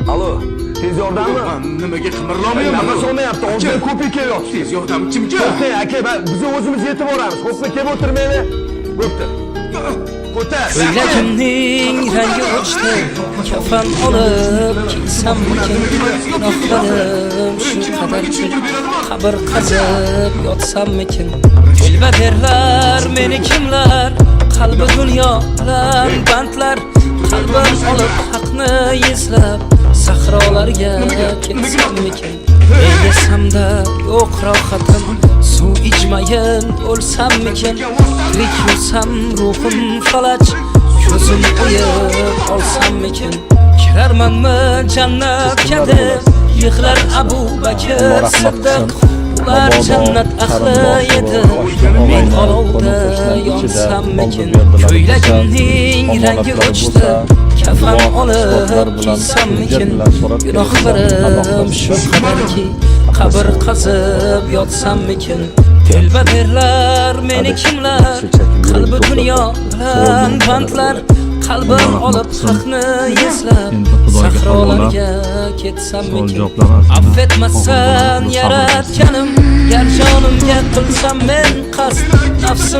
Alo, tez yordammi? Nimaga qimirlamayapman? Nima so'mayapti? Oldin ko'pik kelyapti. Tez yordam kimga? To'xtang aka, biz o'zimiz yetib boramiz. Xo'pmi, kelib o'tirmaylik. Bo'pti. Ko'tar. Ko'ylagimning rangi o'chdi, kafan olib kelsamikin, gunohlarim shu qadarki, qabr qazib yotsamikin. Telbaderlar meni kimlar, qalbi dunyo bilan bandlar, qalbim olib haqni izlab, sahrolarga ketsamikin. Egasamda yo'q rohatim, suv ichmayin o'lsammikin. Tirik yursam ruhim falaj, ko'zim o'yib olsammikin. Kirarmanmi jannatga deb, yig'lar Abu Bakr Siddiq. Ular jannat ahli edi, men olovda yonsammikin. Ko'ylagimning rangi o'chdi, kafan olib kiysammikin. Gunohlarim shu qadarki, qabr qazib yotsammikin. Telbaderlar meni kimlar, qalbi dunyo bilan bandlar, qalbim olib haqni izlab, sahrolarga ketsammikin. Affetmasan yaratganim, gar jonimga qilsam men qasd, nafsim